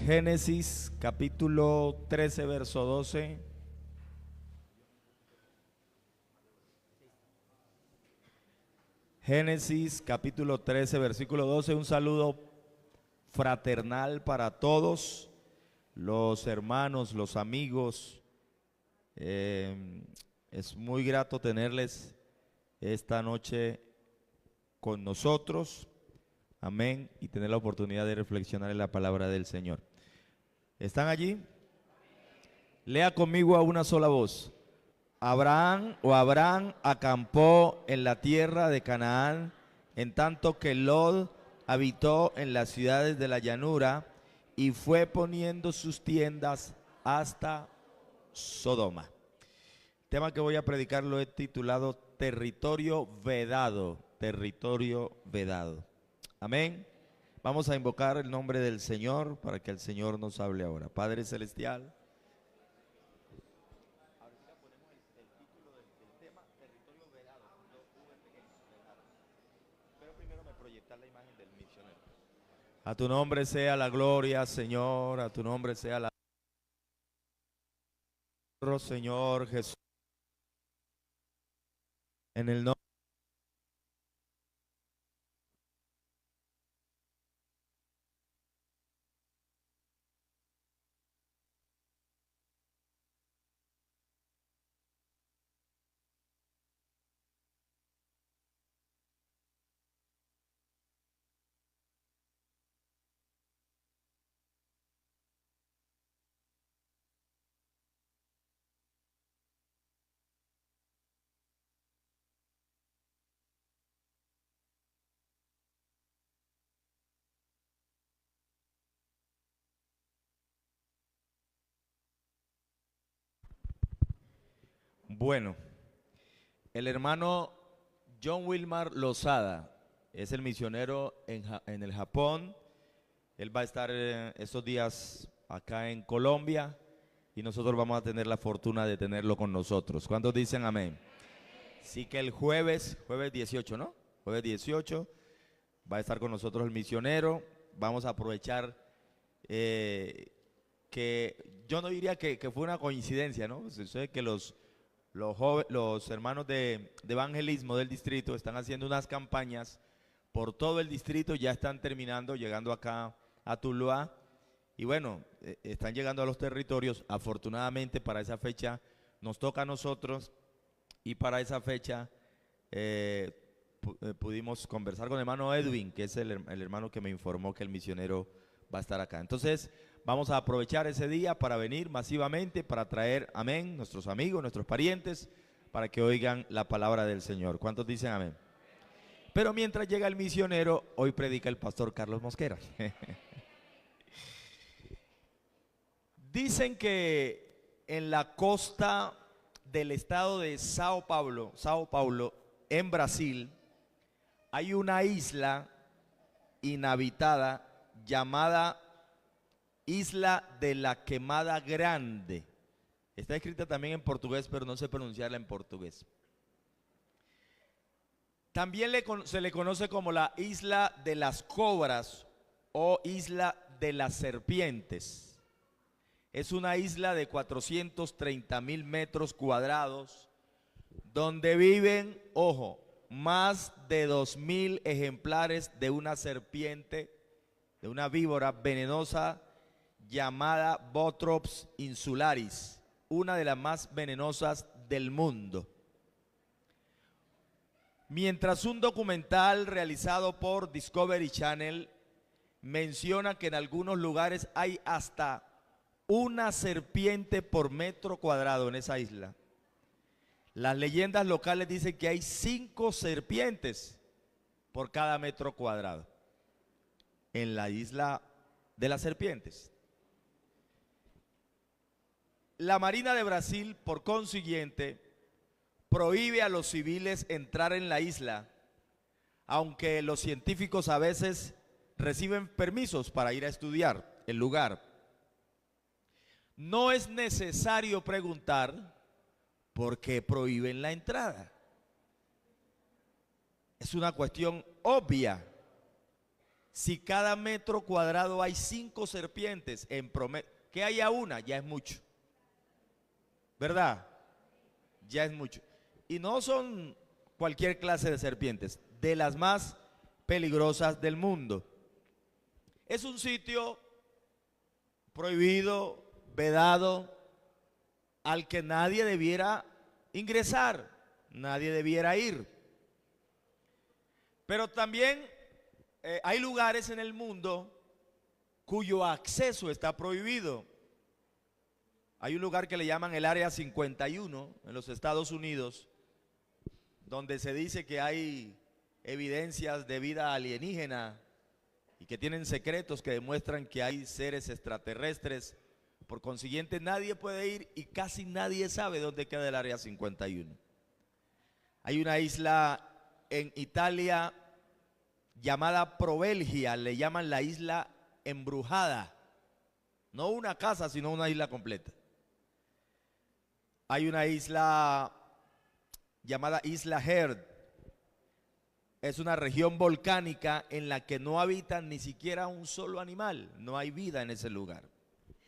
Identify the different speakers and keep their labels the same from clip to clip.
Speaker 1: Génesis capítulo 13, verso 12. Génesis capítulo 13, versículo 12. Un saludo fraternal para todos los hermanos, los amigos. Es muy grato tenerles esta noche con nosotros. Amén. Y tener la oportunidad de reflexionar en la palabra del Señor. ¿Están allí? Lea conmigo a una sola voz. Abraham acampó en la tierra de Canaán, en tanto que Lot habitó en las ciudades de la llanura y fue poniendo sus tiendas hasta Sodoma. El tema que voy a predicar lo he titulado Territorio Vedado. Territorio Vedado. Amén. Vamos a invocar el nombre del Señor para que el Señor nos hable ahora. Padre Celestial. A tu nombre sea la gloria, Señor. A tu nombre sea la honra, Señor Jesús. En el nombre. Bueno, el hermano John Wilmar Lozada es el misionero en el Japón. Él va a estar estos días acá en Colombia y nosotros vamos a tener la fortuna de tenerlo con nosotros. ¿Cuántos dicen amén? Sí, que el jueves 18, ¿no? Jueves 18 va a estar con nosotros el misionero. Vamos a aprovechar que yo no diría que fue una coincidencia, ¿no? Sé que los hermanos de evangelismo del distrito están haciendo unas campañas por todo el distrito, ya están terminando, llegando acá a Tuluá, y bueno, están llegando a los territorios. Afortunadamente para esa fecha nos toca a nosotros, y para esa fecha pudimos conversar con el hermano Edwin, que es el hermano que me informó que el misionero va a estar acá. Entonces vamos a aprovechar ese día para venir masivamente, para traer, amén, nuestros amigos, nuestros parientes, para que oigan la palabra del Señor. ¿Cuántos dicen amén? Pero mientras llega el misionero, hoy predica el pastor Carlos Mosquera. Dicen que en la costa del estado de Sao Paulo, en Brasil, hay una isla inhabitada llamada Isla de la Quemada Grande. Está escrita también en portugués, pero no sé pronunciarla en portugués. También se le conoce como la Isla de las Cobras o Isla de las Serpientes. Es una isla de 430,000 metros cuadrados donde viven, ojo, más de 2,000 ejemplares de una serpiente, de una víbora venenosa llamada Botrops insularis, una de las más venenosas del mundo. Mientras un documental realizado por Discovery Channel menciona que en algunos lugares hay hasta una serpiente por metro cuadrado en esa isla. Las leyendas locales dicen que hay 5 serpientes por cada metro cuadrado en la isla de las serpientes. La Marina de Brasil, por consiguiente, prohíbe a los civiles entrar en la isla, aunque los científicos a veces reciben permisos para ir a estudiar el lugar. No es necesario preguntar por qué prohíben la entrada. Es una cuestión obvia. Si cada metro cuadrado hay 5 serpientes en promedio, que haya una ya es mucho, ¿verdad? Ya es mucho. Y no son cualquier clase de serpientes, de las más peligrosas del mundo. Es un sitio prohibido, vedado, al que nadie debiera ingresar, nadie debiera ir. Pero también hay lugares en el mundo cuyo acceso está prohibido. Hay un lugar que le llaman el Área 51 en los Estados Unidos, donde se dice que hay evidencias de vida alienígena y que tienen secretos que demuestran que hay seres extraterrestres. Por consiguiente, nadie puede ir y casi nadie sabe dónde queda el Área 51. Hay una isla en Italia llamada Provelgia, le llaman la isla embrujada. No una casa, sino una isla completa. Hay una isla llamada Isla Heard. Es una región volcánica en la que no habitan ni siquiera un solo animal. No hay vida en ese lugar.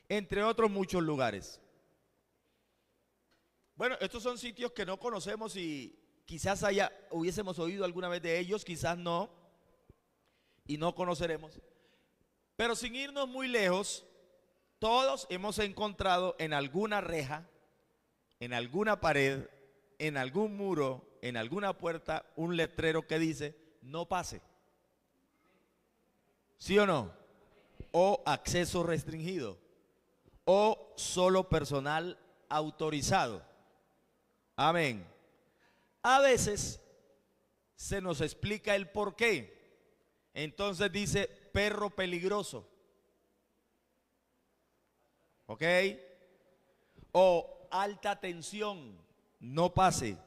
Speaker 1: Entre otros muchos lugares. Bueno, estos son sitios que no conocemos y quizás hubiésemos oído alguna vez de ellos, quizás no, y no conoceremos. Pero sin irnos muy lejos, todos hemos encontrado en alguna reja, en alguna pared, en algún muro, en alguna puerta, un letrero que dice, no pase. ¿Sí o no? O acceso restringido. O solo personal autorizado. Amén. A veces se nos explica el por qué. Entonces dice perro peligroso. ¿Ok? O alta tensión, no pase.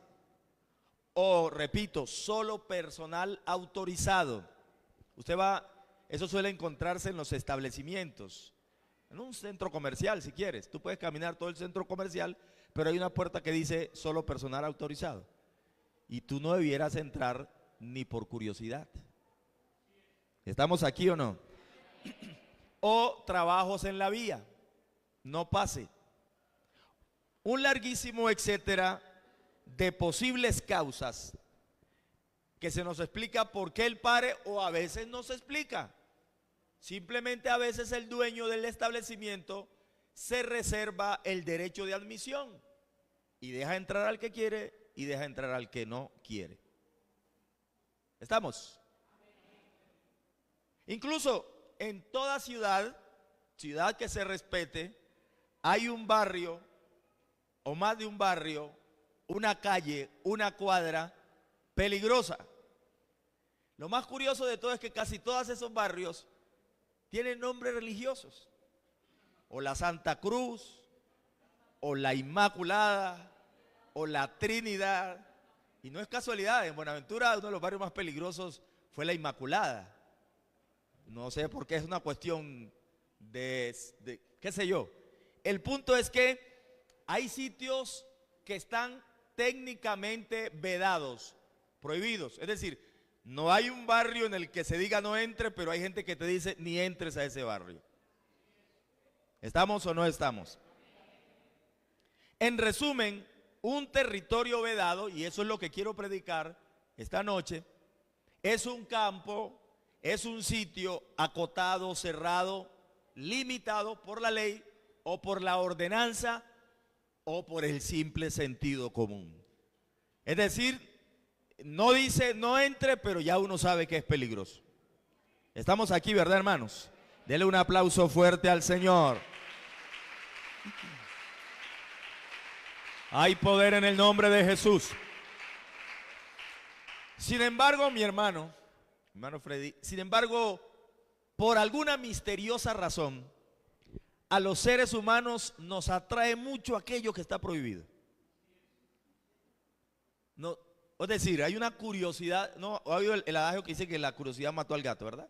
Speaker 1: O repito, solo personal autorizado. Usted va, eso suele encontrarse en los establecimientos. En un centro comercial, si quieres. Tú puedes caminar todo el centro comercial, pero hay una puerta que dice solo personal autorizado. Y tú no debieras entrar ni por curiosidad. ¿Estamos aquí o no? O trabajos en la vía. No pase. Un larguísimo etcétera de posibles causas que se nos explica por qué el pare o a veces no se explica. Simplemente a veces el dueño del establecimiento se reserva el derecho de admisión y deja entrar al que quiere y deja entrar al que no quiere. ¿Estamos? Incluso en toda ciudad que se respete, hay un barrio o más de un barrio, una calle, una cuadra peligrosa. Lo más curioso de todo es que casi todos esos barrios tienen nombres religiosos, o la Santa Cruz, o la Inmaculada, o la Trinidad, y no es casualidad, en Buenaventura uno de los barrios más peligrosos fue la Inmaculada. No sé por qué, es una cuestión de qué sé yo. El punto es que hay sitios que están técnicamente vedados, prohibidos, es decir, no hay un barrio en el que se diga no entre, pero hay gente que te dice ni entres a ese barrio. ¿Estamos o no estamos? En resumen, un territorio vedado, y eso es lo que quiero predicar esta noche, es un campo, es un sitio acotado, cerrado, limitado por la ley o por la ordenanza o por el simple sentido común. Es decir, no dice no entre, pero ya uno sabe que es peligroso. Estamos aquí, ¿verdad, hermanos? Dele un aplauso fuerte al Señor. Hay poder en el nombre de Jesús. Sin embargo, mi hermano Freddy, sin embargo, por alguna misteriosa razón, a los seres humanos nos atrae mucho aquello que está prohibido. No, es decir, hay una curiosidad, ¿no? ¿Ha oído el adagio que dice que la curiosidad mató al gato, verdad?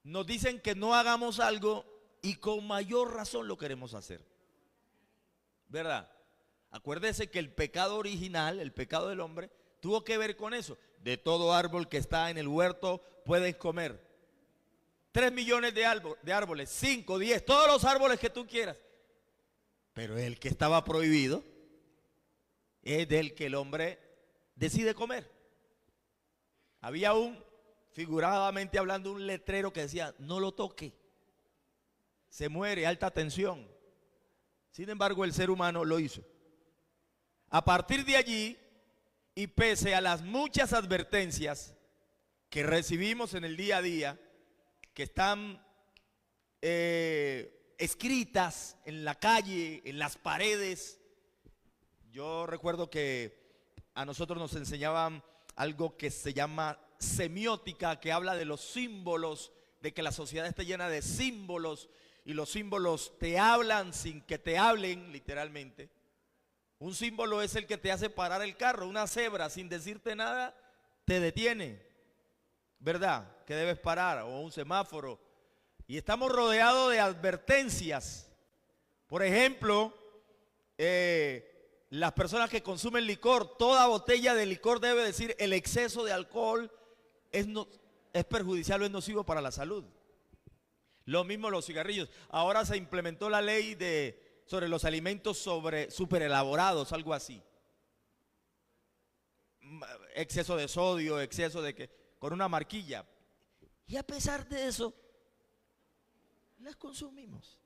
Speaker 1: Nos dicen que no hagamos algo y con mayor razón lo queremos hacer, ¿verdad? Acuérdese que el pecado original, el pecado del hombre, tuvo que ver con eso. De todo árbol que está en el huerto puedes comer, 3 millones de árboles, 5, 10, todos los árboles que tú quieras. Pero el que estaba prohibido es del que el hombre decide comer. Había figuradamente hablando, un letrero que decía, no lo toque, se muere, alta tensión. Sin embargo, el ser humano lo hizo. A partir de allí, y pese a las muchas advertencias que recibimos en el día a día, que están escritas en la calle, en las paredes. Yo recuerdo que a nosotros nos enseñaban algo que se llama semiótica, que habla de los símbolos, de que la sociedad está llena de símbolos, y los símbolos te hablan sin que te hablen, literalmente. Un símbolo es el que te hace parar el carro. Una cebra, sin decirte nada, te detiene, ¿verdad? Que debes parar, o un semáforo. Y estamos rodeados de advertencias. Por ejemplo, las personas que consumen licor, toda botella de licor debe decir el exceso de alcohol es perjudicial o es nocivo para la salud. Lo mismo los cigarrillos. Ahora se implementó la ley sobre los alimentos super elaborados, algo así. Exceso de sodio, exceso con una marquilla. Y a pesar de eso, las consumimos.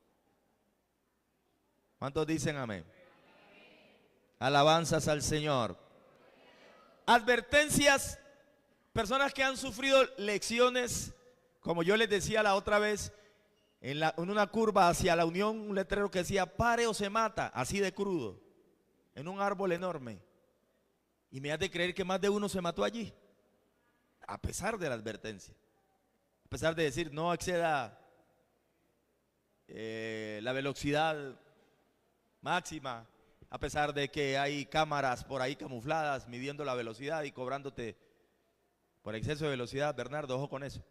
Speaker 1: ¿Cuántos dicen amén? Alabanzas al Señor. Advertencias, personas que han sufrido lecciones, como yo les decía la otra vez, en una curva hacia la Unión, un letrero que decía, pare o se mata, así de crudo, en un árbol enorme. Y me has de creer que más de uno se mató allí, a pesar de la advertencia, a pesar de decir, no exceda la velocidad máxima, a pesar de que hay cámaras por ahí camufladas midiendo la velocidad y cobrándote por exceso de velocidad. Bernardo, ojo con eso.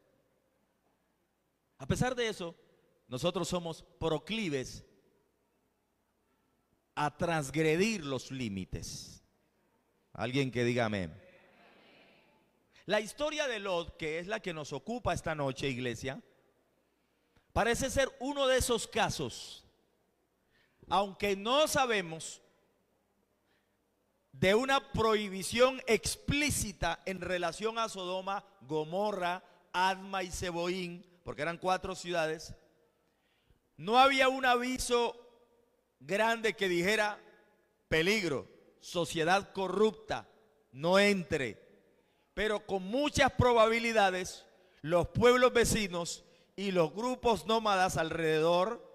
Speaker 1: A pesar de eso, nosotros somos proclives a transgredir los límites. Alguien que diga amén. La historia de Lot, que es la que nos ocupa esta noche, iglesia, parece ser uno de esos casos, aunque no sabemos de una prohibición explícita en relación a Sodoma, Gomorra, Adma y Zeboín, porque eran 4 ciudades. No había un aviso grande que dijera peligro, sociedad corrupta, no entre. Pero con muchas probabilidades, los pueblos vecinos y los grupos nómadas alrededor,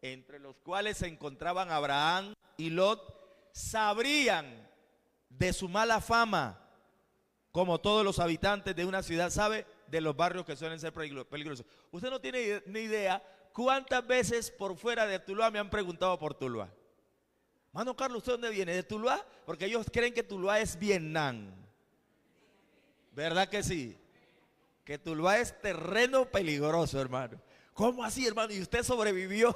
Speaker 1: entre los cuales se encontraban Abraham y Lot, sabrían de su mala fama, como todos los habitantes de una ciudad sabe de los barrios que suelen ser peligrosos. Usted no tiene ni idea cuántas veces por fuera de Tuluá me han preguntado por Tuluá. Mano Carlos, ¿usted dónde viene? ¿De Tuluá? Porque ellos creen que Tuluá es Vietnam. ¿Verdad que sí? Que Tuluá es terreno peligroso, hermano. ¿Cómo así, hermano? ¿Y usted sobrevivió?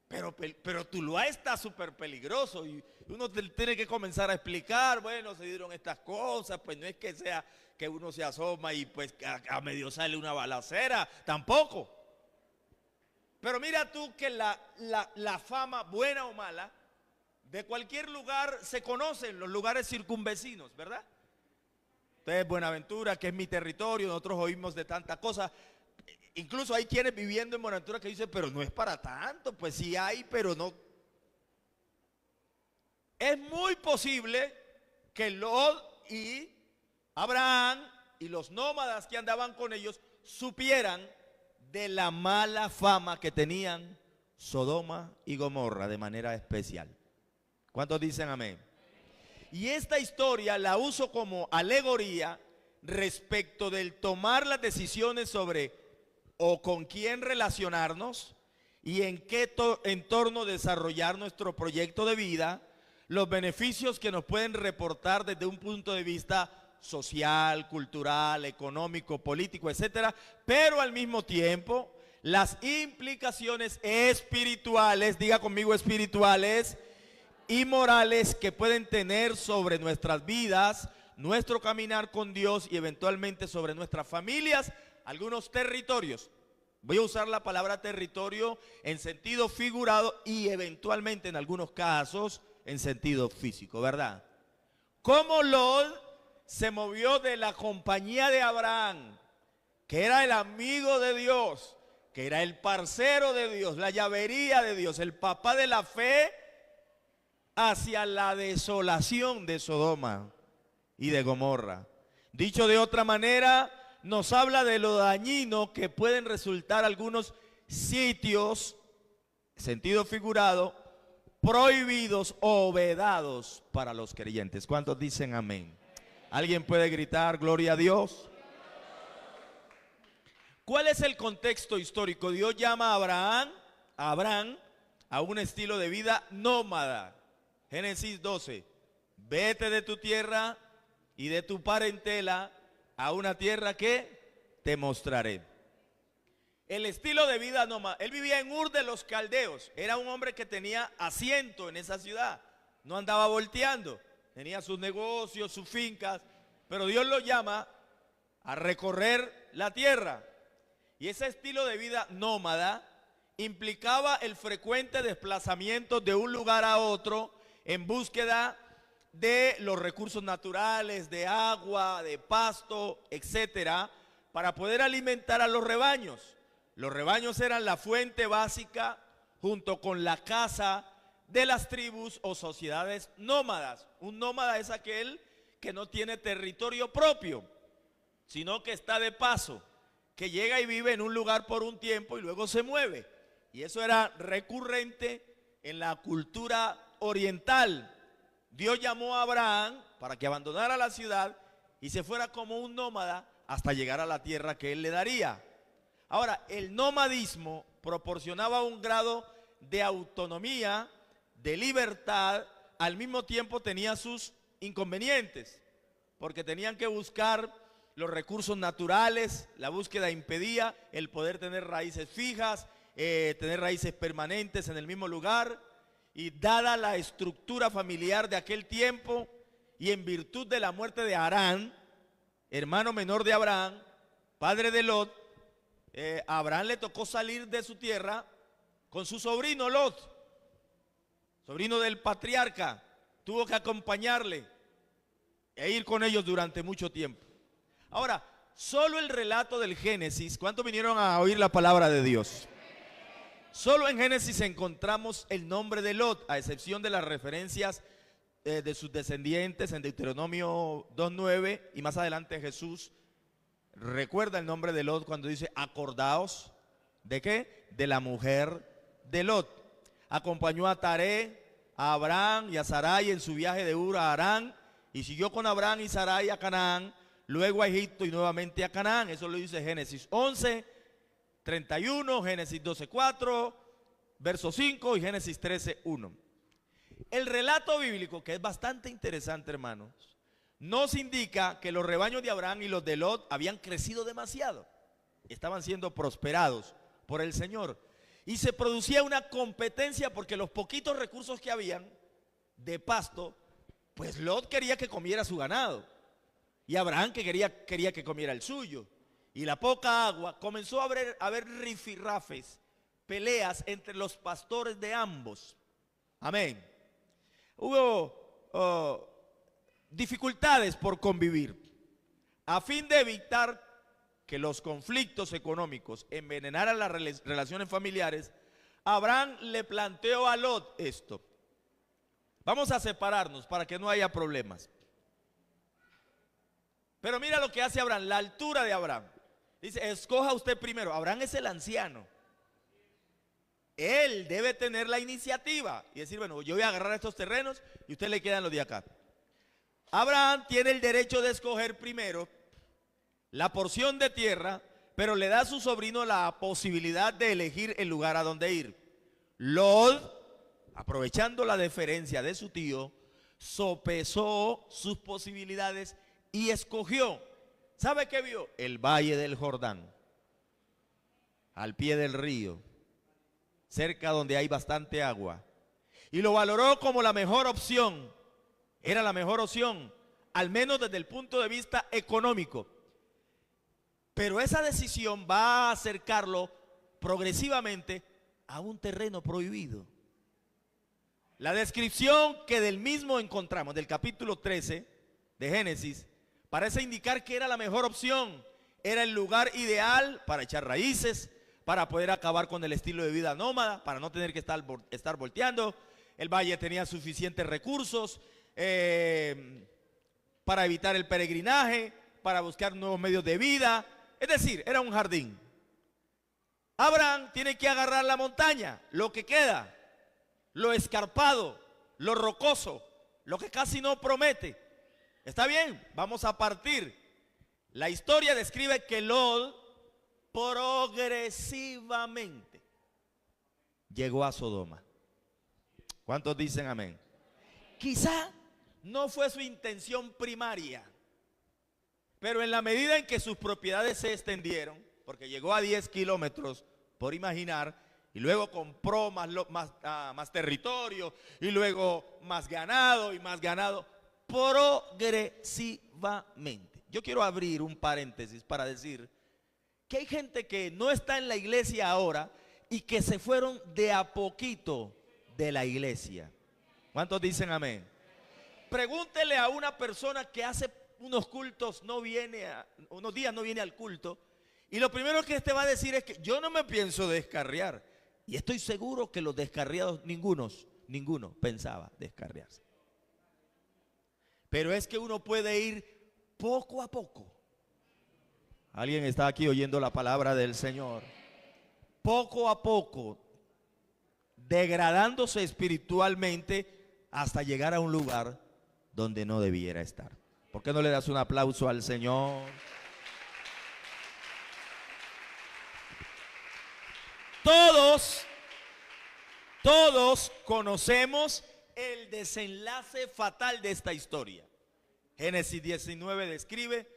Speaker 1: Pero Tuluá está súper peligroso y uno tiene que comenzar a explicar, bueno, se dieron estas cosas, pues no es que sea que uno se asoma y pues a medio sale una balacera, tampoco. Pero mira tú que la fama, buena o mala, de cualquier lugar se conocen los lugares circunvecinos, ¿verdad? Entonces Buenaventura, que es mi territorio, nosotros oímos de tantas cosas. Incluso hay quienes viviendo en Buenaventura que dicen, pero no es para tanto, pues sí hay, pero no. Es muy posible que Lot y Abraham y los nómadas que andaban con ellos supieran de la mala fama que tenían Sodoma y Gomorra de manera especial. ¿Cuántos dicen amén? Y esta historia la uso como alegoría respecto del tomar las decisiones sobre o con quién relacionarnos y en qué entorno desarrollar nuestro proyecto de vida, los beneficios que nos pueden reportar desde un punto de vista social, cultural, económico, político, etcétera, pero al mismo tiempo las implicaciones espirituales, diga conmigo espirituales y morales que pueden tener sobre nuestras vidas, nuestro caminar con Dios y eventualmente sobre nuestras familias, algunos territorios. Voy a usar la palabra territorio en sentido figurado y eventualmente en algunos casos en sentido físico, ¿verdad? Cómo Lot se movió de la compañía de Abraham, que era el amigo de Dios, que era el parcero de Dios, la llavería de Dios, el papá de la fe, hacia la desolación de Sodoma y de Gomorra. Dicho de otra manera, nos habla de lo dañino que pueden resultar algunos sitios, sentido figurado, prohibidos o vedados para los creyentes. ¿Cuántos dicen amén? ¿Alguien puede gritar gloria a Dios? ¿Cuál es el contexto histórico? Dios llama a Abraham a un estilo de vida nómada. Génesis 12, vete de tu tierra y de tu parentela a una tierra que te mostraré. El estilo de vida nómada, él vivía en Ur de los Caldeos, era un hombre que tenía asiento en esa ciudad, no andaba volteando, tenía sus negocios, sus fincas, pero Dios lo llama a recorrer la tierra. Y ese estilo de vida nómada implicaba el frecuente desplazamiento de un lugar a otro en búsqueda de los recursos naturales, de agua, de pasto, etcétera, para poder alimentar a los rebaños. Los rebaños eran la fuente básica junto con la casa de las tribus o sociedades nómadas. Un nómada es aquel que no tiene territorio propio, sino que está de paso, que llega y vive en un lugar por un tiempo y luego se mueve. Y eso era recurrente en la cultura oriental. Dios llamó a Abraham para que abandonara la ciudad y se fuera como un nómada hasta llegar a la tierra que él le daría. Ahora, el nomadismo proporcionaba un grado de autonomía, de libertad, al mismo tiempo tenía sus inconvenientes, porque tenían que buscar los recursos naturales, la búsqueda impedía el poder tener raíces fijas, tener raíces permanentes en el mismo lugar. Y dada la estructura familiar de aquel tiempo y en virtud de la muerte de Harán, hermano menor de Abraham, padre de Lot, a Abraham le tocó salir de su tierra con su sobrino Lot, sobrino del patriarca. Tuvo que acompañarle e ir con ellos durante mucho tiempo. Ahora, solo el relato del Génesis, ¿cuántos vinieron a oír la palabra de Dios? Solo en Génesis encontramos el nombre de Lot, a excepción de las referencias de sus descendientes en Deuteronomio 2:9 y más adelante Jesús recuerda el nombre de Lot cuando dice acordaos, ¿de qué? De la mujer de Lot. Acompañó a Taré, a Abraham y a Sarai en su viaje de Ur a Harán y siguió con Abraham y Sarai a Canaán, luego a Egipto y nuevamente a Canaán. Eso lo dice Génesis 11:31, Génesis 12:4, verso 5 y Génesis 13:1. El relato bíblico, que es bastante interesante, hermanos, nos indica que los rebaños de Abraham y los de Lot habían crecido demasiado, estaban siendo prosperados por el Señor y se producía una competencia porque los poquitos recursos que habían de pasto, pues Lot quería que comiera su ganado y Abraham que quería que comiera el suyo. Y la poca agua, comenzó a haber rifirrafes, peleas entre los pastores de ambos. Amén. Hubo dificultades por convivir. A fin de evitar que los conflictos económicos envenenaran las relaciones familiares, Abraham le planteó a Lot esto: vamos a separarnos para que no haya problemas. Pero mira lo que hace Abraham, la altura de Abraham. Dice, escoja usted primero. Abraham es el anciano. Él debe tener la iniciativa y decir, bueno, yo voy a agarrar estos terrenos y usted le quedan los de acá. Abraham tiene el derecho de escoger primero la porción de tierra, pero le da a su sobrino la posibilidad de elegir el lugar a donde ir. Lot, aprovechando la deferencia de su tío, sopesó sus posibilidades y escogió. ¿Sabe qué vio? El valle del Jordán, al pie del río, cerca donde hay bastante agua. Y lo valoró como la mejor opción. Era la mejor opción al menos desde el punto de vista económico. Pero esa decisión va a acercarlo progresivamente a un terreno prohibido. La descripción que del mismo encontramos, del capítulo 13 de Génesis, parece indicar que era la mejor opción, era el lugar ideal para echar raíces, para poder acabar con el estilo de vida nómada, para no tener que estar volteando. El valle tenía suficientes recursos para evitar el peregrinaje, para buscar nuevos medios de vida. Es decir, era un jardín. Abraham tiene que agarrar la montaña, lo que queda, lo escarpado, lo rocoso, lo que casi no promete. Está bien, vamos a partir. La historia describe que Lot progresivamente llegó a Sodoma. ¿Cuántos dicen amén? Quizá no fue su intención primaria, pero en la medida en que sus propiedades se extendieron, porque llegó a 10 kilómetros, por imaginar, y luego compró más territorio, y luego más ganado, progresivamente. Yo quiero abrir un paréntesis para decir que hay gente que no está en la iglesia ahora y que se fueron de a poquito de la iglesia. ¿Cuántos dicen amén? Pregúntele a una persona que hace unos días no viene al culto, y lo primero que te va a decir es que yo no me pienso descarriar. Y estoy seguro que los descarriados, ninguno pensaba descarriarse. Pero es que uno puede ir poco a poco. Alguien está aquí oyendo la palabra del Señor. Poco a poco, degradándose espiritualmente hasta llegar a un lugar donde no debiera estar. ¿Por qué no le das un aplauso al Señor? Todos conocemos el desenlace fatal de esta historia. Génesis 19 describe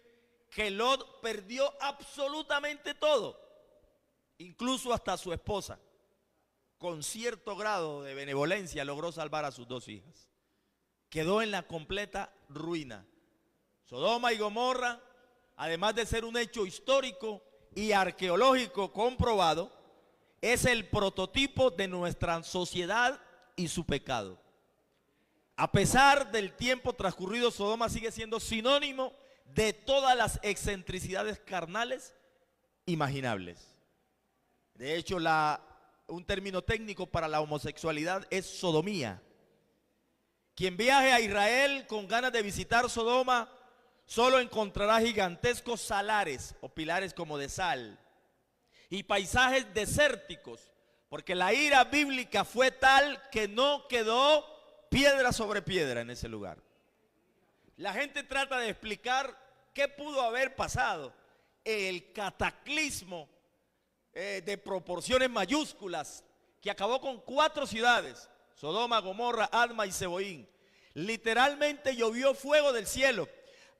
Speaker 1: que Lot perdió absolutamente todo, incluso hasta su esposa. Con cierto grado de benevolencia logró salvar a sus 2 hijas. Quedó en la completa ruina. Sodoma y Gomorra, además de ser un hecho histórico y arqueológico comprobado, es el prototipo de nuestra sociedad y su pecado. A pesar del tiempo transcurrido, Sodoma sigue siendo sinónimo de todas las excentricidades carnales imaginables. De hecho, un término técnico para la homosexualidad es sodomía. Quien viaje a Israel con ganas de visitar Sodoma solo encontrará gigantescos salares o pilares como de sal y paisajes desérticos, porque la ira bíblica fue tal que no quedó piedra sobre piedra en ese lugar. La gente trata de explicar qué pudo haber pasado. El cataclismo de proporciones mayúsculas que acabó con 4 ciudades: Sodoma, Gomorra, Adma y Zeboín. Literalmente llovió fuego del cielo.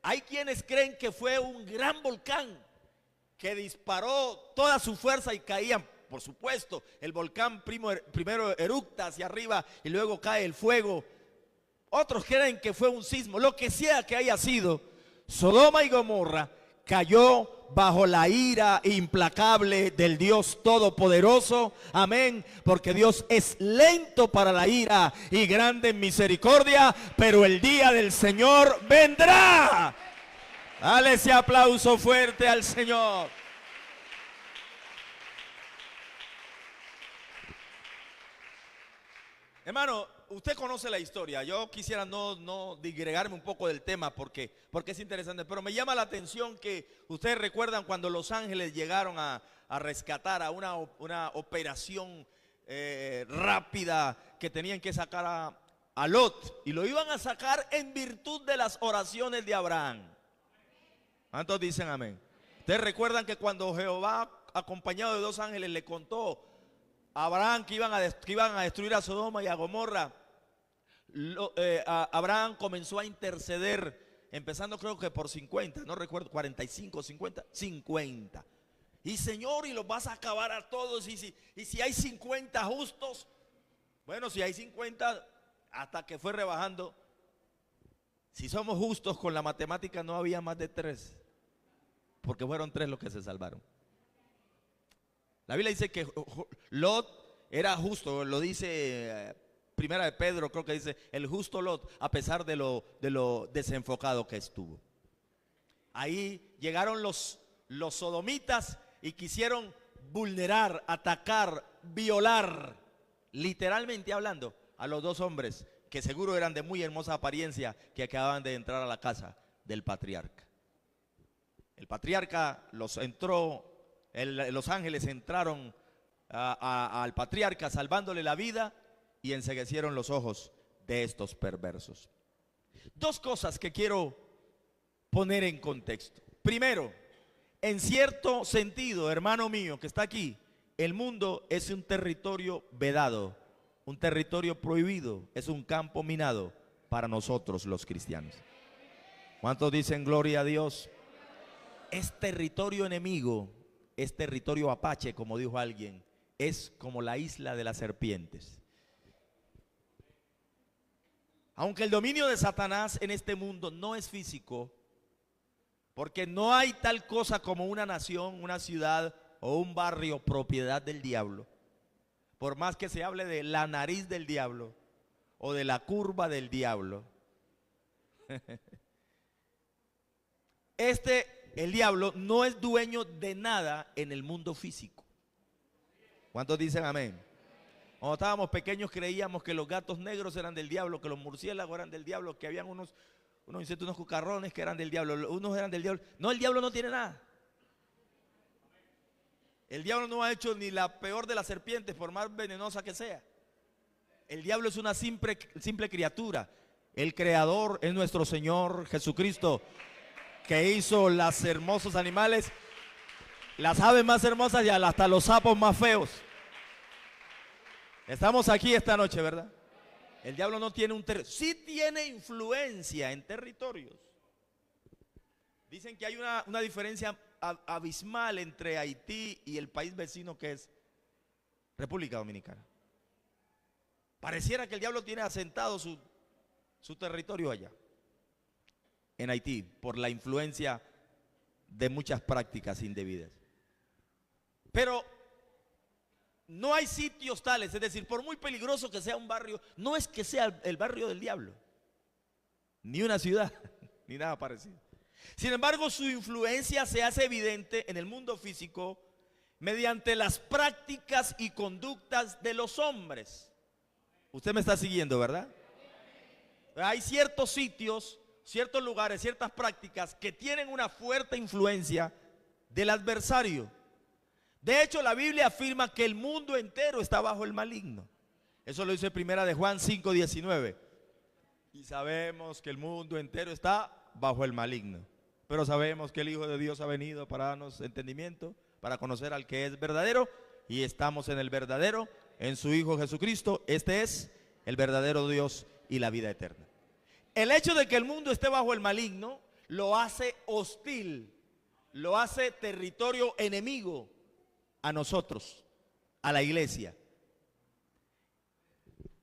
Speaker 1: Hay quienes creen que fue un gran volcán que disparó toda su fuerza y caían. Por supuesto, el volcán primero eructa hacia arriba y luego cae el fuego. Otros creen que fue un sismo. Lo que sea que haya sido, Sodoma y Gomorra cayó bajo la ira implacable del Dios Todopoderoso. Amén. Porque Dios es lento para la ira y grande en misericordia, pero el día del Señor vendrá. Dale ese aplauso fuerte al Señor. Hermano, usted conoce la historia. Yo quisiera no digregarme un poco del tema porque es interesante, pero me llama la atención que ustedes recuerdan cuando los ángeles llegaron a rescatar a una operación rápida que tenían que sacar a Lot, y lo iban a sacar en virtud de las oraciones de Abraham. ¿Cuántos dicen amén? Ustedes recuerdan que cuando Jehová, acompañado de 2 ángeles, le contó a Abraham que iban a destruir a Sodoma y a Gomorra, Abraham comenzó a interceder, empezando creo que por 50, no recuerdo, 45, 50. Y Señor, y los vas a acabar a todos, y si hay 50 justos, bueno, si hay 50, hasta que fue rebajando, Si somos justos con la matemática, no había más de 3, porque fueron 3 los que se salvaron. La Biblia dice que Lot era justo, lo dice Primera de Pedro, creo que dice, el justo Lot, a pesar de lo desenfocado que estuvo. Ahí llegaron los sodomitas y quisieron vulnerar, atacar, violar, literalmente hablando, a los 2 hombres que seguro eran de muy hermosa apariencia, que acababan de entrar a la casa del patriarca. El patriarca los ángeles entraron al patriarca salvándole la vida y enceguecieron los ojos de estos perversos. 2 cosas que quiero poner en contexto. Primero, en cierto sentido, hermano mío que está aquí, el mundo es un territorio vedado, un territorio prohibido, es un campo minado para nosotros los cristianos. ¿Cuántos dicen gloria a Dios? Es territorio enemigo, es territorio apache, como dijo alguien, es como la isla de las serpientes. Aunque el dominio de Satanás en este mundo no es físico, porque no hay tal cosa como una nación, una ciudad o un barrio propiedad del diablo. Por más que se hable de la nariz del diablo o de la curva del diablo. El diablo no es dueño de nada en el mundo físico. ¿Cuántos dicen amén? Cuando estábamos pequeños creíamos que los gatos negros eran del diablo, que los murciélagos eran del diablo, que habían unos insectos, unos cucarrones que eran del diablo, unos eran del diablo. No, el diablo no tiene nada. El diablo no ha hecho ni la peor de las serpientes, por más venenosa que sea. El diablo es una simple criatura. El creador es nuestro Señor Jesucristo, que hizo los hermosos animales, las aves más hermosas y hasta los sapos más feos. Estamos aquí esta noche, ¿verdad? El diablo no tiene un territorio, sí tiene influencia en territorios. Dicen que hay una diferencia abismal entre Haití y el país vecino que es República Dominicana. Pareciera que el diablo tiene asentado su territorio allá, en Haití, por la influencia de muchas prácticas indebidas. Pero no hay sitios tales, es decir, por muy peligroso que sea un barrio, no es que sea el barrio del diablo, ni una ciudad, ni nada parecido. Sin embargo, su influencia se hace evidente en el mundo físico mediante las prácticas y conductas de los hombres. Usted me está siguiendo, ¿verdad? Hay ciertos sitios, ciertos lugares, ciertas prácticas que tienen una fuerte influencia del adversario. De hecho, la Biblia afirma que el mundo entero está bajo el maligno. Eso lo dice Primera de Juan 5:19. Y sabemos que el mundo entero está bajo el maligno. Pero sabemos que el Hijo de Dios ha venido para darnos entendimiento, para conocer al que es verdadero. Y estamos en el verdadero, en su Hijo Jesucristo. Este es el verdadero Dios y la vida eterna. El hecho de que el mundo esté bajo el maligno lo hace hostil, lo hace territorio enemigo a nosotros, a la iglesia.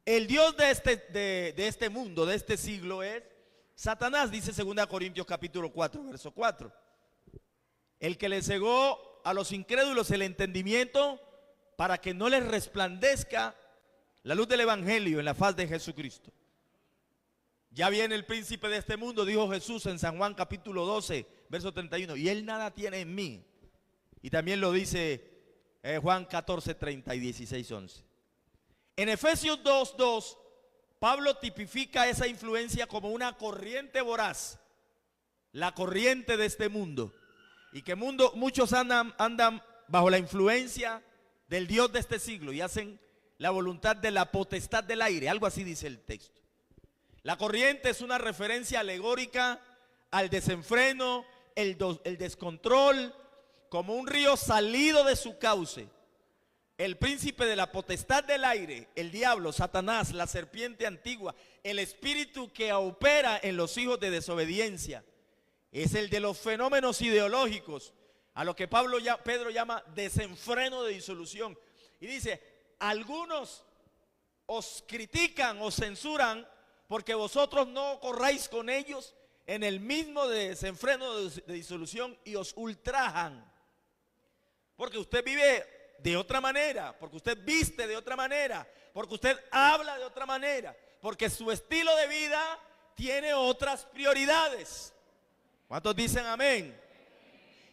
Speaker 1: El Dios de este mundo, de este siglo es Satanás, dice 2 Corintios capítulo 4, verso 4. El que le cegó a los incrédulos el entendimiento para que no les resplandezca la luz del evangelio en la faz de Jesucristo. Ya viene el príncipe de este mundo, dijo Jesús en San Juan capítulo 12, verso 31. Y él nada tiene en mí. Y también lo dice Juan 14, 30 y 16, 11. En Efesios 2, 2, Pablo tipifica esa influencia como una corriente voraz, la corriente de este mundo. Y que muchos andan bajo la influencia del Dios de este siglo y hacen la voluntad de la potestad del aire, algo así dice el texto. La corriente es una referencia alegórica al desenfreno, el descontrol, como un río salido de su cauce. El príncipe de la potestad del aire, el diablo, Satanás, la serpiente antigua, el espíritu que opera en los hijos de desobediencia, es el de los fenómenos ideológicos, a lo que Pedro llama desenfreno de disolución. Y dice, algunos os critican o censuran porque vosotros no corráis con ellos en el mismo desenfreno de disolución y os ultrajan. Porque usted vive de otra manera, porque usted viste de otra manera, porque usted habla de otra manera, porque su estilo de vida tiene otras prioridades. ¿Cuántos dicen amén?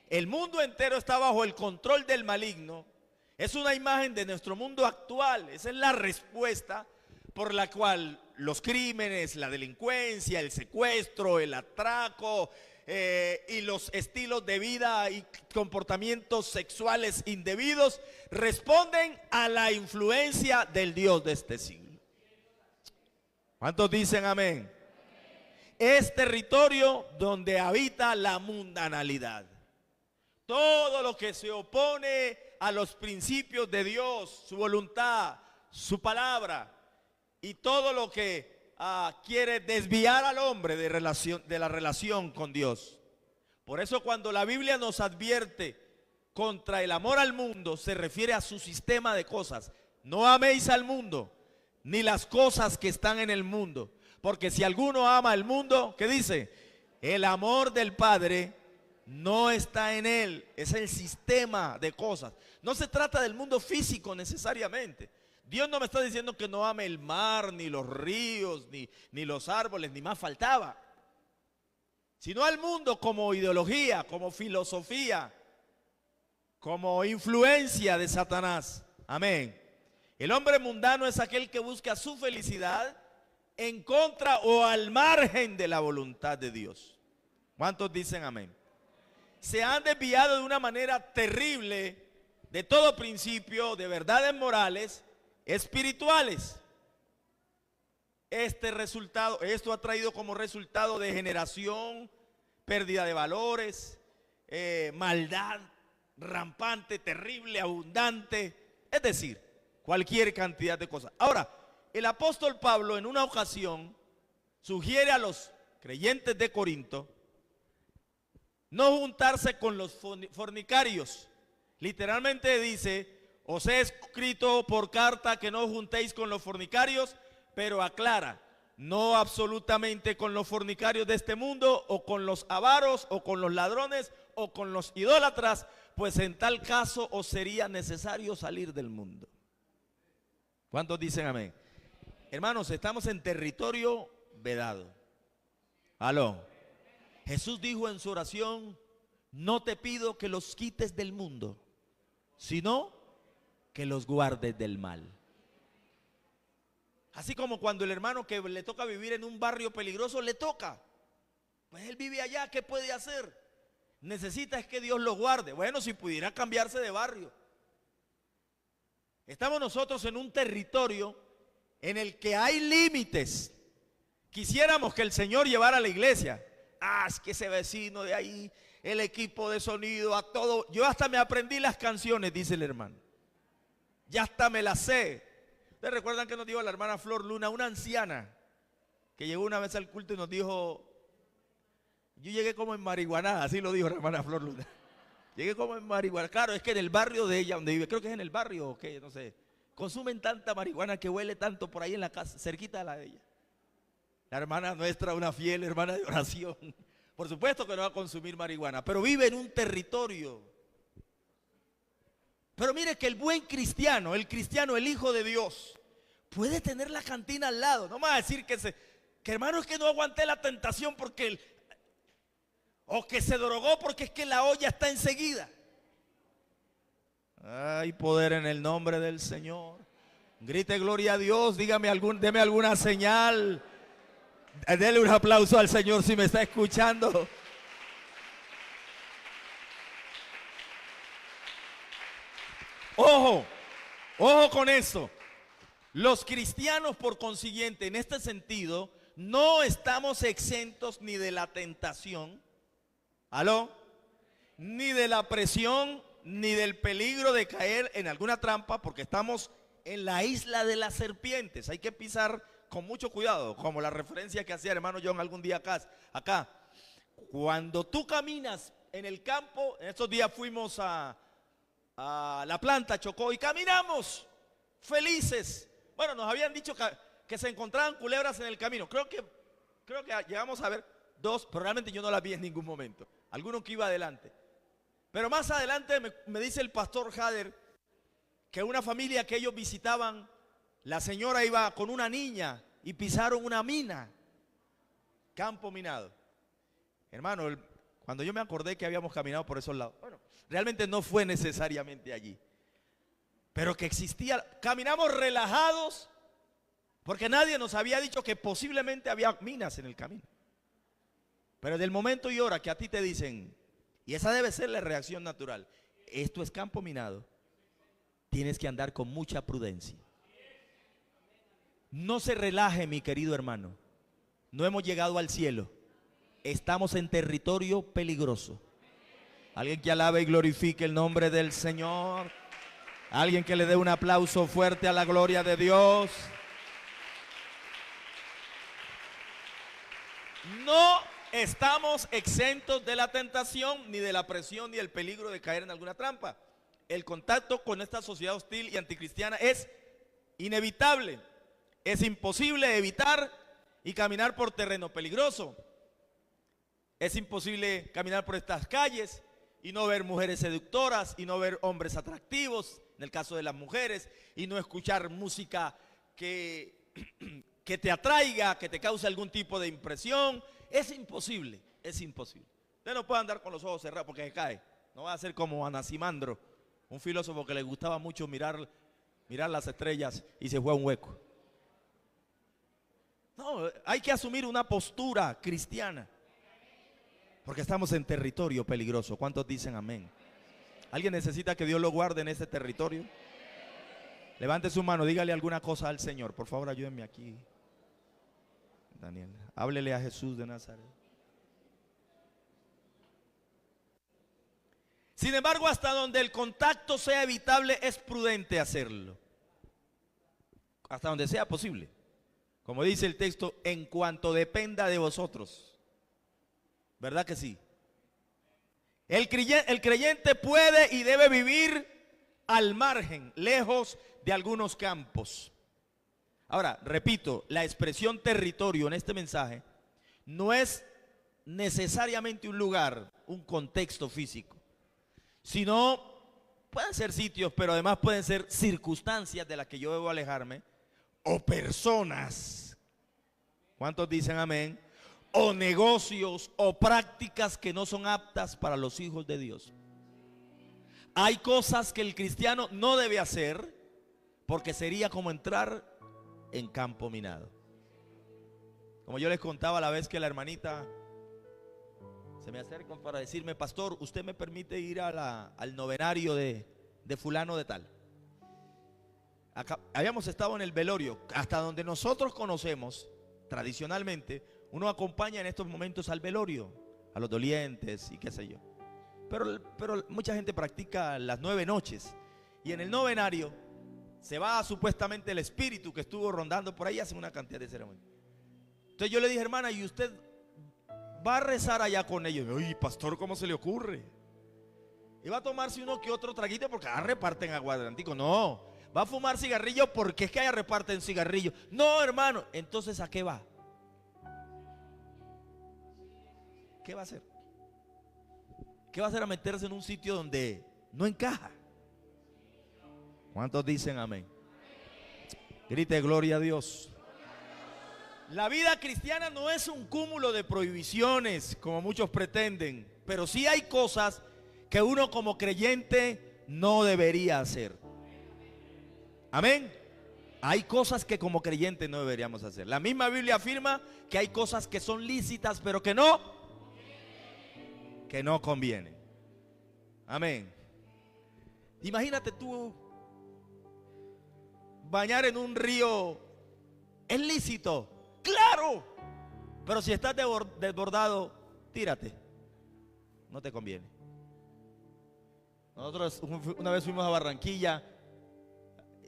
Speaker 1: El mundo entero está bajo el control del maligno. Es una imagen de nuestro mundo actual. Esa es la respuesta por la cual los crímenes, la delincuencia, el secuestro, el atraco y los estilos de vida y comportamientos sexuales indebidos responden a la influencia del Dios de este siglo. ¿Cuántos dicen amén? Es territorio donde habita la mundanalidad. Todo lo que se opone a los principios de Dios, su voluntad, su palabra, y todo lo que quiere desviar al hombre de la relación con Dios. Por eso cuando la Biblia nos advierte contra el amor al mundo, se refiere a su sistema de cosas. No améis al mundo, ni las cosas que están en el mundo. Porque si alguno ama al mundo, ¿qué dice? El amor del Padre no está en él. Es el sistema de cosas. No se trata del mundo físico necesariamente. Dios no me está diciendo que no ame el mar, ni los ríos, ni los árboles, ni más faltaba. Sino al mundo como ideología, como filosofía, como influencia de Satanás. Amén. El hombre mundano es aquel que busca su felicidad en contra o al margen de la voluntad de Dios. ¿Cuántos dicen amén? Se han desviado de una manera terrible de todo principio de verdades morales espirituales. Esto ha traído como resultado degeneración, pérdida de valores, maldad rampante, terrible, abundante, es decir, cualquier cantidad de cosas. Ahora, el apóstol Pablo en una ocasión sugiere a los creyentes de Corinto no juntarse con los fornicarios. Literalmente dice: os he escrito por carta que no os juntéis con los fornicarios, pero aclara, no absolutamente con los fornicarios de este mundo, o con los avaros, o con los ladrones, o con los idólatras, pues en tal caso os sería necesario salir del mundo. ¿Cuántos dicen amén? Hermanos, estamos en territorio vedado. Aló. Jesús dijo en su oración: no te pido que los quites del mundo, sino que los guardes del mal. Así como cuando el hermano que le toca vivir en un barrio peligroso, le toca, pues él vive allá, ¿qué puede hacer? Necesita es que Dios lo guarde. Bueno, si pudiera cambiarse de barrio. Estamos nosotros en un territorio en el que hay límites. Quisiéramos que el Señor llevara a la iglesia. Es que ese vecino de ahí, el equipo de sonido, a todo. Yo hasta me aprendí las canciones, dice el hermano. Ya hasta me las sé. ¿Ustedes recuerdan que nos dijo la hermana Flor Luna, una anciana, que llegó una vez al culto y nos dijo: yo llegué como en marihuana? Así lo dijo la hermana Flor Luna. Llegué como en marihuana. Claro, es que en el barrio de ella, donde vive, creo que es en el barrio o qué, no sé, consumen tanta marihuana que huele tanto por ahí en la casa, cerquita de la de ella. La hermana nuestra, una fiel hermana de oración, por supuesto que no va a consumir marihuana, pero vive en un territorio. Pero mire que el buen cristiano, el hijo de Dios, puede tener la cantina al lado. No me va a decir que hermano, es que no aguanté la tentación porque o que se drogó porque es que la olla está enseguida. Hay poder en el nombre del Señor. Grite gloria a Dios, deme alguna señal. Dele un aplauso al Señor si me está escuchando. Ojo con eso. Los cristianos, por consiguiente, en este sentido, no estamos exentos ni de la tentación, ni de la presión, ni del peligro de caer en alguna trampa, porque estamos en la isla de las serpientes. Hay que pisar con mucho cuidado, como la referencia que hacía el hermano John algún día acá. Cuando tú caminas en el campo, en estos días fuimos a La Planta, Chocó, y caminamos felices. Bueno, nos habían dicho que que se encontraban culebras en el camino. Creo que llegamos a ver dos, pero realmente yo no las vi en ningún momento. Alguno que iba adelante. Pero más adelante me dice el pastor Jader que una familia que ellos visitaban, la señora iba con una niña y pisaron una mina, campo minado. Hermano, cuando yo me acordé que habíamos caminado por esos lados, bueno, realmente no fue necesariamente allí, pero que existía, caminamos relajados porque nadie nos había dicho que posiblemente había minas en el camino. Pero del momento y hora que a ti te dicen, y esa debe ser la reacción natural, esto es campo minado, tienes que andar con mucha prudencia. No se relaje, mi querido hermano. No hemos llegado al cielo. Estamos en territorio peligroso. Alguien que alabe y glorifique el nombre del Señor. Alguien que le dé un aplauso fuerte a la gloria de Dios. No estamos exentos de la tentación, ni de la presión, ni del peligro de caer en alguna trampa. El contacto con esta sociedad hostil y anticristiana es inevitable. Es imposible evitar y caminar por terreno peligroso. Es imposible caminar por estas calles y no ver mujeres seductoras y no ver hombres atractivos, en el caso de las mujeres, y no escuchar música que te atraiga, que te cause algún tipo de impresión. Es imposible, es imposible. Usted no puede andar con los ojos cerrados porque se cae. No va a ser como Anaximandro, un filósofo que le gustaba mucho mirar las estrellas y se fue a un hueco. No, hay que asumir una postura cristiana, porque estamos en territorio peligroso. ¿Cuántos dicen amén? ¿Alguien necesita que Dios lo guarde en este territorio? Levante su mano, dígale alguna cosa al Señor. Por favor, ayúdenme aquí. Daniel, háblele a Jesús de Nazaret. Sin embargo, hasta donde el contacto sea evitable, es prudente hacerlo. Hasta donde sea posible. Como dice el texto, en cuanto dependa de vosotros. ¿Verdad que sí? El creyente puede y debe vivir al margen, lejos de algunos campos. Ahora, repito, la expresión territorio en este mensaje no es necesariamente un lugar, un contexto físico, sino pueden ser sitios, pero además pueden ser circunstancias de las que yo debo alejarme, o personas. ¿Cuántos dicen amén? O negocios o prácticas que no son aptas para los hijos de Dios. Hay cosas que el cristiano no debe hacer porque sería como entrar en campo minado. Como yo les contaba la vez que la hermanita se me acerca para decirme, pastor, ¿usted me permite ir al novenario de fulano de tal? Acá, habíamos estado en el velorio. Hasta donde nosotros conocemos, tradicionalmente, uno acompaña en estos momentos al velorio, a los dolientes y qué sé yo. Pero mucha gente practica las 9 noches. Y en el novenario se va supuestamente el espíritu que estuvo rondando por ahí, hacen una cantidad de ceremonias. Entonces yo le dije, hermana, ¿y usted va a rezar allá con ellos? Uy, pastor, ¿cómo se le ocurre? Y va a tomarse uno que otro traguito porque reparten aguardientico. No, va a fumar cigarrillo porque es que allá reparten cigarrillo. No, hermano, entonces ¿a qué va? ¿Qué va a hacer? ¿Qué va a hacer a meterse en un sitio donde no encaja? ¿Cuántos dicen amén? Grite gloria a Dios. La vida cristiana no es un cúmulo de prohibiciones como muchos pretenden, pero sí hay cosas que uno como creyente no debería hacer. Amén. Hay cosas que como creyente no deberíamos hacer. La misma Biblia afirma que hay cosas que son lícitas, pero que no convienen. Amén. Imagínate tú bañar en un río. ¿Es lícito? ¡Claro! Pero si estás desbordado, tírate. No te conviene. Nosotros una vez fuimos a Barranquilla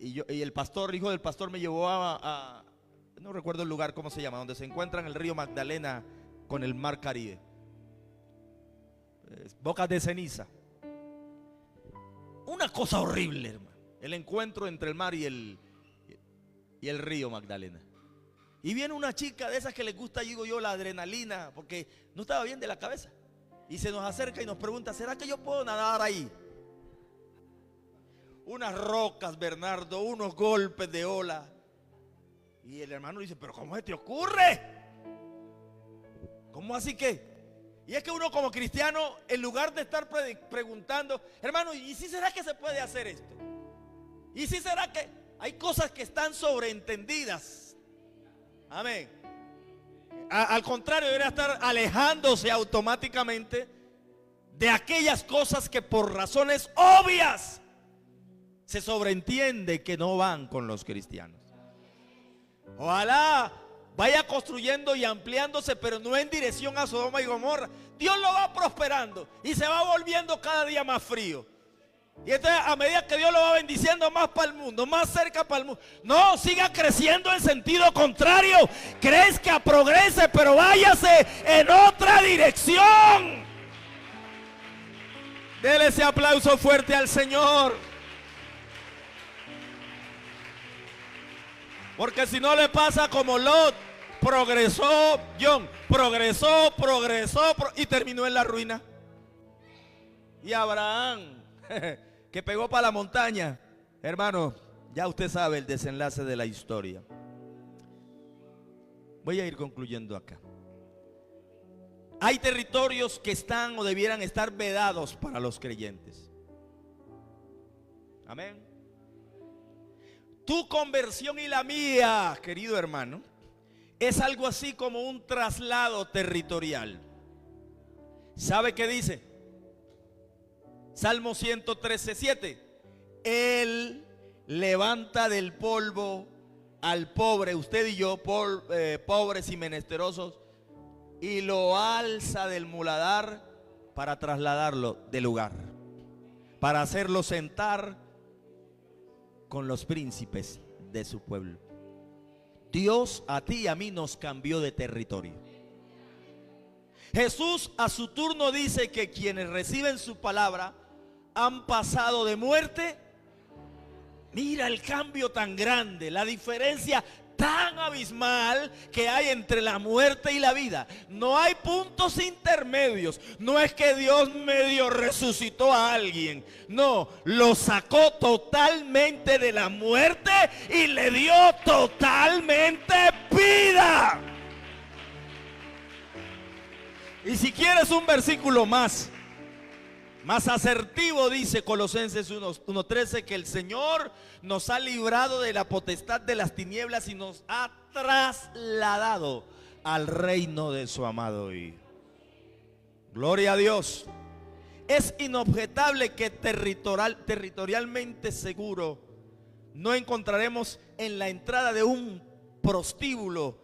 Speaker 1: y el hijo del pastor me llevó no recuerdo el lugar, cómo se llama, donde se encuentran el río Magdalena con el mar Caribe. Bocas de Ceniza. Una cosa horrible, hermano. El encuentro entre el mar y el río Magdalena. Y viene una chica de esas que les gusta, digo yo, la adrenalina, porque no estaba bien de la cabeza. Y se nos acerca y nos pregunta, ¿será que yo puedo nadar ahí? Unas rocas, Bernardo, unos golpes de ola. Y el hermano dice, ¿pero cómo se te ocurre? ¿Cómo así que? Y es que uno como cristiano, en lugar de estar preguntando, hermano, ¿y si será que se puede hacer esto? ¿Y si será que hay cosas que están sobreentendidas? Amén. Al contrario, debería estar alejándose automáticamente de aquellas cosas que por razones obvias se sobreentiende que no van con los cristianos. Ojalá vaya construyendo y ampliándose, pero no en dirección a Sodoma y Gomorra. Dios lo va prosperando y se va volviendo cada día más frío. Y entonces, a medida que Dios lo va bendiciendo, más para el mundo, más cerca para el mundo. No, siga creciendo en sentido contrario. Crezca, progrese, pero váyase en otra dirección. Dele ese aplauso fuerte al Señor. Porque si no le pasa como Lot, progresó, progresó, y terminó en la ruina. Y Abraham, que pegó para la montaña, hermano, ya usted sabe el desenlace de la historia. Voy a ir concluyendo acá. Hay territorios que están o debieran estar vedados para los creyentes. Amén. Tu conversión y la mía, querido hermano, es algo así como un traslado territorial. ¿Sabe qué dice? Salmo 113:7. Él levanta del polvo al pobre, usted y yo, pobres y menesterosos, y lo alza del muladar para trasladarlo de lugar, para hacerlo sentar con los príncipes de su pueblo. Dios a ti y a mí nos cambió de territorio. Jesús a su turno dice que quienes reciben su palabra han pasado de muerte. Mira el cambio tan grande, la diferencia tan abismal que hay entre la muerte y la vida. No hay puntos intermedios. No es que Dios medio resucitó a alguien. No, lo sacó totalmente de la muerte y le dio totalmente vida. Y si quieres un versículo más asertivo, dice Colosenses 1:13, que el Señor nos ha librado de la potestad de las tinieblas y nos ha trasladado al reino de su amado Hijo. Gloria a Dios. Es inobjetable que territorialmente seguro no encontraremos en la entrada de un prostíbulo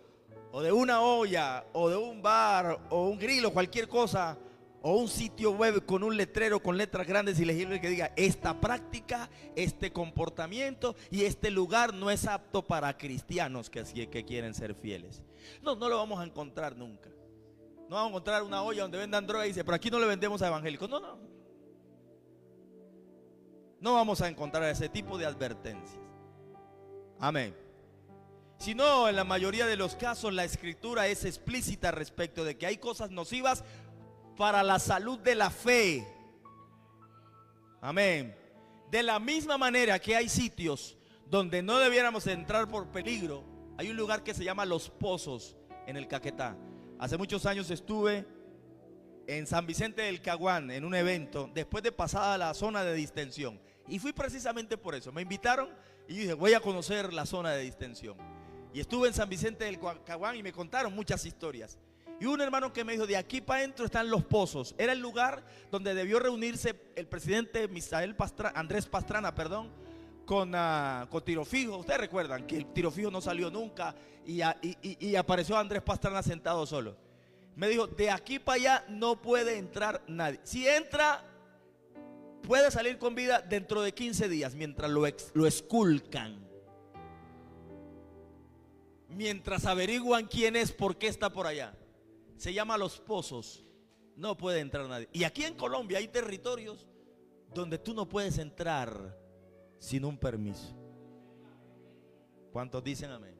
Speaker 1: o de una olla o de un bar o un grill o cualquier cosa, o un sitio web con un letrero con letras grandes y legibles que diga: esta práctica, este comportamiento y este lugar no es apto para cristianos que quieren ser fieles. No lo vamos a encontrar nunca. No vamos a encontrar una olla donde vendan droga y dice: pero aquí no le vendemos a evangélicos. No vamos a encontrar ese tipo de advertencias. Amén. Si no, en la mayoría de los casos la escritura es explícita respecto de que hay cosas nocivas para la salud de la fe. Amén. De la misma manera que hay sitios donde no debiéramos entrar por peligro, hay un lugar que se llama Los Pozos en el Caquetá. Hace muchos años estuve en San Vicente del Caguán en un evento después de pasada la zona de distensión, y fui precisamente por eso. Me invitaron y yo dije: voy a conocer la zona de distensión. Y estuve en San Vicente del Caguán y me contaron muchas historias. Y un hermano que me dijo: de aquí para adentro están Los Pozos. Era el lugar donde debió reunirse el presidente Andrés Pastrana, con Tiro Fijo. Ustedes recuerdan que el Tiro Fijo no salió nunca y apareció Andrés Pastrana sentado solo. Me dijo: de aquí para allá no puede entrar nadie. Si entra, puede salir con vida dentro de 15 días mientras lo esculcan. Mientras averiguan quién es, por qué está por allá. Se llama Los Pozos. No puede entrar nadie. Y aquí en Colombia hay territorios donde tú no puedes entrar sin un permiso. ¿Cuántos dicen amén?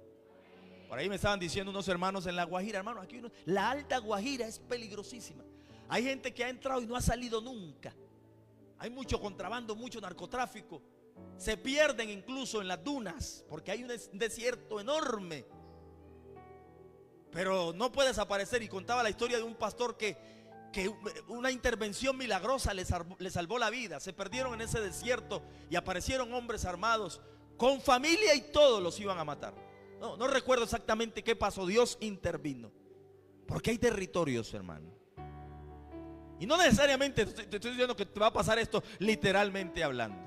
Speaker 1: Por ahí me estaban diciendo unos hermanos en La Guajira, hermano, aquí la Alta Guajira es peligrosísima. Hay gente que ha entrado y no ha salido nunca. Hay mucho contrabando, mucho narcotráfico. Se pierden incluso en las dunas porque hay un desierto enorme. Pero no puedes aparecer. Y contaba la historia de un pastor que una intervención milagrosa le salvó la vida. Se perdieron en ese desierto y aparecieron hombres armados con familia y todos los iban a matar. No recuerdo exactamente qué pasó. Dios intervino. Porque hay territorios, hermano. Y no necesariamente te estoy diciendo que te va a pasar esto literalmente hablando,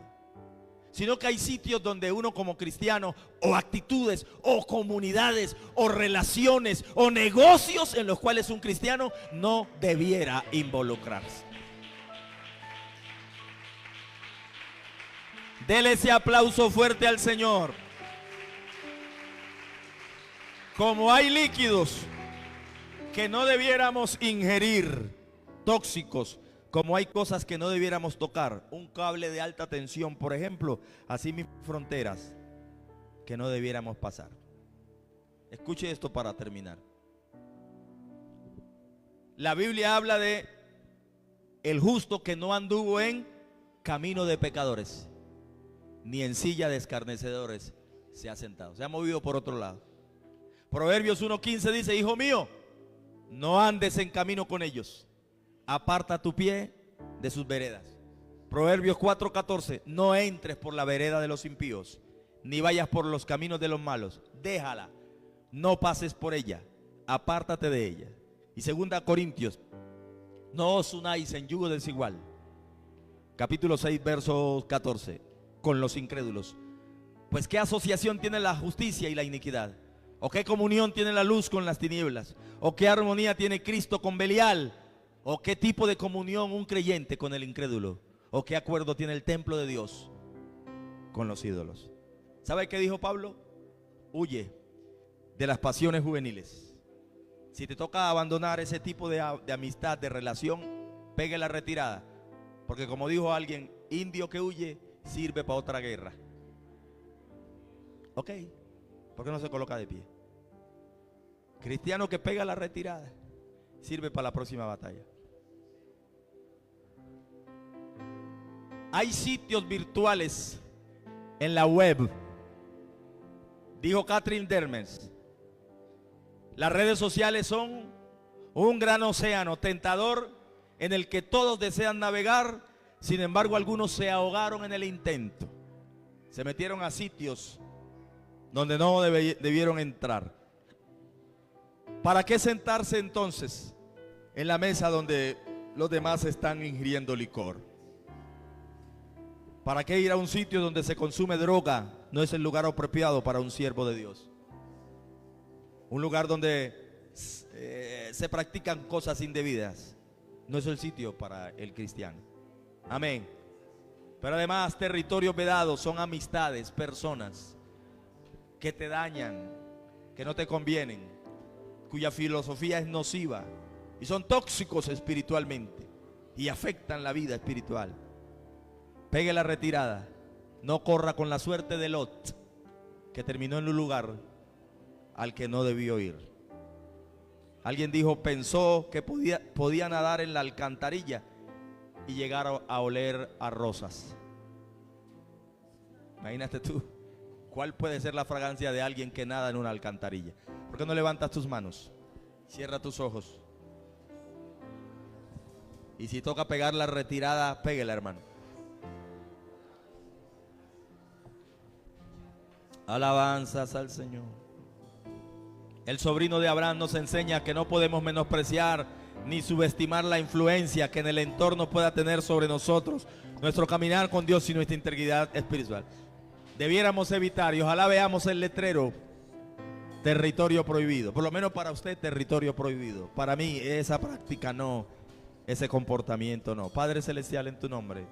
Speaker 1: sino que hay sitios donde uno como cristiano, o actitudes, o comunidades, o relaciones, o negocios en los cuales un cristiano no debiera involucrarse. Dele ese aplauso fuerte al Señor. Como hay líquidos que no debiéramos ingerir, tóxicos, como hay cosas que no debiéramos tocar, un cable de alta tensión, por ejemplo, así mismo fronteras que no debiéramos pasar. Escuche esto para terminar. La Biblia habla de el justo que no anduvo en camino de pecadores, ni en silla de escarnecedores se ha sentado, se ha movido por otro lado. Proverbios 1:15 dice: hijo mío, no andes en camino con ellos, aparta tu pie de sus veredas. Proverbios 4:14: no entres por la vereda de los impíos, ni vayas por los caminos de los malos. Déjala, no pases por ella, apártate de ella. Y 2 Corintios: no os unáis en yugo desigual. Capítulo 6, verso 14: con los incrédulos. Pues qué asociación tiene la justicia y la iniquidad, o qué comunión tiene la luz con las tinieblas, o qué armonía tiene Cristo con Belial, o qué tipo de comunión un creyente con el incrédulo, o qué acuerdo tiene el templo de Dios con los ídolos. ¿Sabe qué dijo Pablo? Huye de las pasiones juveniles. Si te toca abandonar ese tipo de amistad, de relación, pegue la retirada, porque como dijo alguien, indio que huye sirve para otra guerra. Ok, ¿por qué no se coloca de pie? Cristiano que pega la retirada sirve para la próxima batalla. Hay sitios virtuales en la web, dijo Catherine Dermers. Las redes sociales son un gran océano tentador en el que todos desean navegar. Sin embargo, algunos se ahogaron en el intento. Se metieron a sitios donde no debieron entrar. ¿Para qué sentarse entonces en la mesa donde los demás están ingiriendo licor? ¿Para qué ir a un sitio donde se consume droga? No es el lugar apropiado para un siervo de Dios. Un lugar donde se practican cosas indebidas no es el sitio para el cristiano. Amén. Pero además, territorios vedados son amistades, personas que te dañan, que no te convienen, cuya filosofía es nociva y son tóxicos espiritualmente y afectan la vida espiritual. Pegue la retirada, no corra con la suerte de Lot, que terminó en un lugar al que no debió ir. Alguien dijo, pensó que podía nadar en la alcantarilla y llegar a oler a rosas. Imagínate tú, ¿cuál puede ser la fragancia de alguien que nada en una alcantarilla? ¿Por qué no levantas tus manos? Cierra tus ojos. Y si toca pegar la retirada, péguela, hermano. Alabanzas al Señor. El sobrino de Abraham nos enseña que no podemos menospreciar ni subestimar la influencia que en el entorno pueda tener sobre nosotros nuestro caminar con Dios y nuestra integridad espiritual. Debiéramos evitar, y ojalá veamos el letrero, territorio prohibido. Por lo menos para usted, territorio prohibido. Para mí, esa práctica no, ese comportamiento no. Padre Celestial, en tu nombre